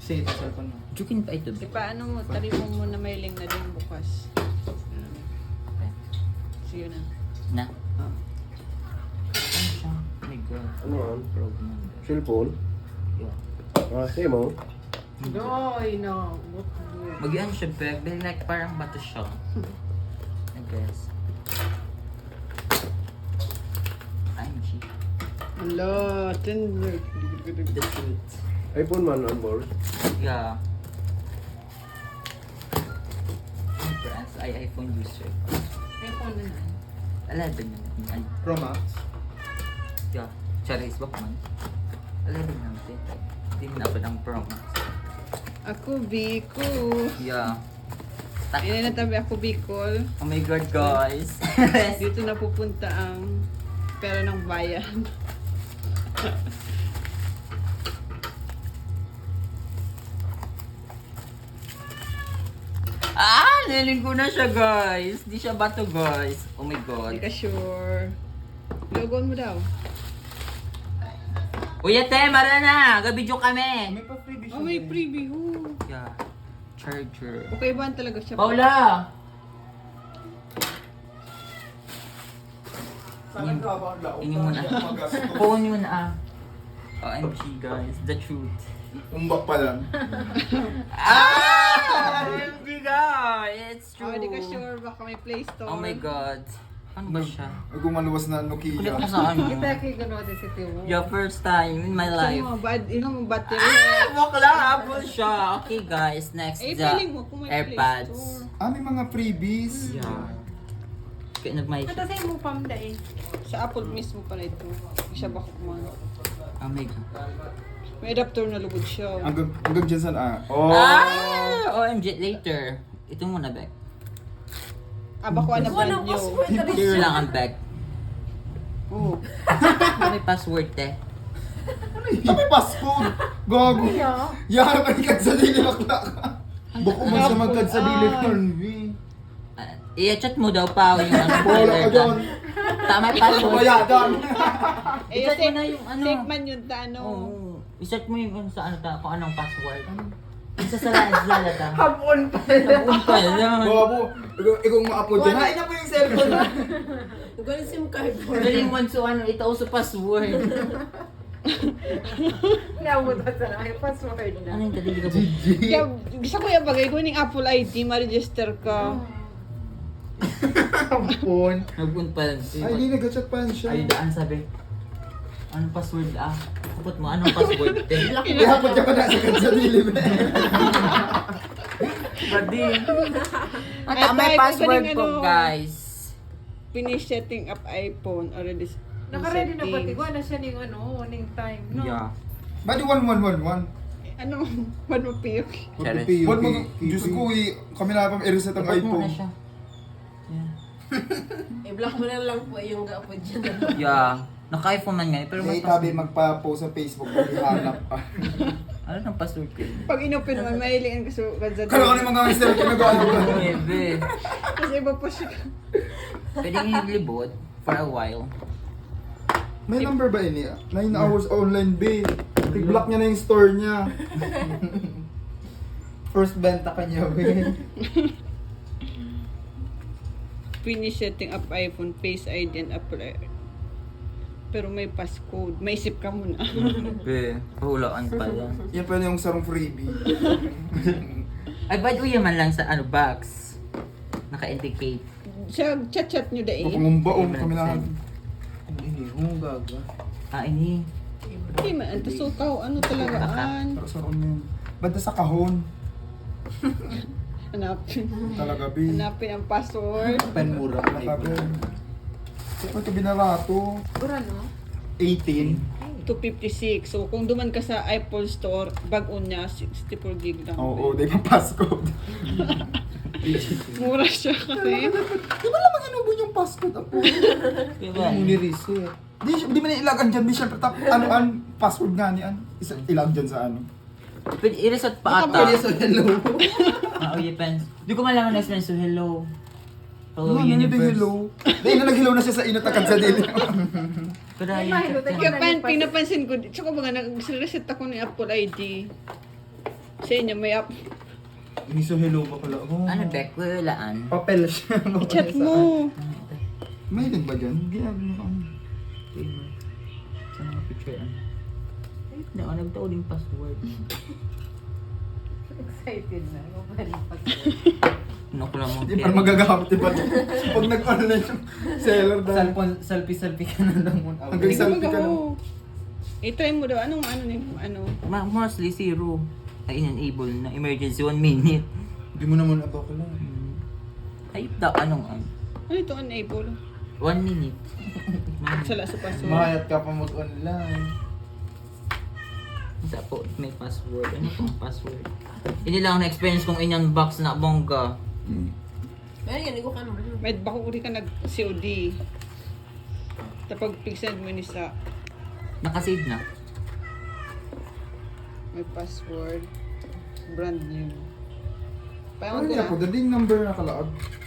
Kasi ito cellphone mo. Jukin pa ito. Di paano mo, tari mo muna may link na din bukas. Sige na. Na? Oh. Ano siya? Oh my God. Ano yan? Probe number. Cellphone? Yeah. Same mo? No, no. Mag-ian siya, Beg. Dahil like parang bato siya. I guess. I'm cheap. Ala, tender. The truth. iPhone man on board. Yeah. Friends, ay iPhone user. iPhone na na. 11 naman. Pro Max. Yeah. Charis, bak man. 11 naman. Hindi mo na pa ng Pro Max. Ako, Biko. Yeah. Yan na tabi ako, Bicol. Oh my God, guys. Dito na pupunta ang pera ng bayan. Nilinggo na siya, guys. Di siya bato, guys. Oh my God. Hindi ka sure. Logon mo daw. Uy, ate, mara na. Gabidyo kami. May pa freebie siya. Oh, may eh. freebie. Yeah. Charger. Okay ba talaga siya? Paula! Sana grabe ang laot. Ini muna. Phone yun OMG, guys. The truth. Umbak pa lang. OMG, guys. It's Oh, true. hindi ka sure. Baka may Play Store. Oh my God. Ano ba siya? Ay, gumaluwas na Kulit Nokia. ko sa ano. kay gano'n din si Timo. Your first time in my life. Ilang battery. Bakla, apple siya. Okay, guys. Next, Eh, the feeling mo kung may Play AirPods. Store. May mga freebies. Yeah. Kaya nagmay siya. Sa'yo mo pam dahil. Sa Apple mismo pala ito. Siya baka kumano. Oh my God. May adapter na lugod siya. Hanggang dyan saan Oh! OMG, later. Ito muna, Beck. Baka na brand Walang new. password. Zero lang ang Beck. Oh. May password, te. May passcode. Gago. Yara ka ikad sa dili bakla ka. Bako mo siya magkad sa dili turn. I-chat mo daw pa yung ano. Wala ka dyan. Tama yung password. Bayadan. Eh, I-chat mo na yung ano. safe man yun ta, ano. Oo. I-chat mo yung ano sa ano kung anong password. Isa sa lala ta. Hapon pa. Habun pa lang. Babo. Ikaw ma-upload dyan. Hain na po yung cellphone. Galing SIM card mo. Galing mo so ano, ito sa password. Naabot ka sa aking password na. Ano yung kadili ka po? Kaya, gusto ko yung bagay ko ng Apple ID, ma-register ka. Hapon. Habun pa lang. Ay, hindi nag-chat pa yan siya. Ay, daan sabi. Anong password Kapot mo, anong password? Ihapon ka pa na sa dili. Pwede. Ay, Tama yung type, password galing ko, ano. guys. Finish setting up iPhone already. Nakaready na pati settings. ko na siya ng ano, ng time, no? Yeah. Badi 1111. Ano? One mo piyok. Charis. Ba't mag... Diyos ko kami na pa i-reset ang Kapot mo na iPhone. siya. Yeah. I-block mo na lang po yung gapo dyan. Yeah. Naka-iPhone man nga, pero may May tabi password. magpa-post sa Facebook pag ihanap pa. Ano ng password ko? Pag inopen mo, mahilingan ka sa Kala ko ni mga mister kinagawa ko. Ebe. Kasi iba po siya. Pwede nga libot for a while. May number ba ini? 9 hours online be. I-block niya na yung store niya. First benta ka niya be. Finish setting up iPhone, Face ID, and Apple ID. Pero may passcode. May isip ka muna. Ebe. Pahulaan pa lang. Yan pa yung sarong freebie. Ay, ba't uya man lang sa ano box? Naka-indicate. Siya, chat-chat nyo dahil. Pagkumumbaong kami na. Hindi, gaga. Ini. Hindi man, ang tasukaw. Ano talagaan? Pero sarong yun. Banda sa kahon. Hanapin. Talaga be. Hanapin ang password. Pen mura. Talaga. Saan ito binarato? Ura, no? 18. 256. So, kung duman ka sa Apple Store, bag-on niya, 64 gig lang. Oo, di ba passcode? Mura siya kasi. Di ba lamang inubon yung passcode ako? Diba? Ano ni reset? Di man ilagan dyan, di syempre ano password nga ni an. Ilag dyan sa ano. Pwede i-reset pa ata. so hello. Depends. Di ko malaman na explain so hello. Hello, Ano universe. hello? Di na nag-hello na siya sa inot agad sa dili. Pero Ay, yun, mahilo tayo. Kaya pinapansin ko, tsaka baga, nag-reset ako ng Apple ID. Sa inyo may app. Miso hello ba pala? Oh. Ano, Beck? Walaan. Papel siya. I-chat mo. May din ba dyan? Hindi ano. Sa mga picture, ano? Ay, nagtao din password. Excited na. Mobile password. Ano ko lang Hindi pa magagamit iba. Pag nag-online yung seller dahil. Selfie ka na lang muna. Hanggang Hindi ka selfie ka lang. magawa. I-try mo daw. Anong ano ni ano? Mostly zero. Ay, enable na. Emergency 1 minute. Hindi mo naman aba ko lang. Ay, anong ano? Ano ito enable? 1 minute. Sala sa password. Mahayat ka pa mag-online. Isa po, may password. Ano pong password? Hindi lang na-experience kong inyong box na bongga. Pero yan, ikaw ka naman. May bako uri ka nag-COD. Tapos pig-send mo ni sa Nakasave na. may password. Brand new. Ano Paano niya po? Dading number na kalaag.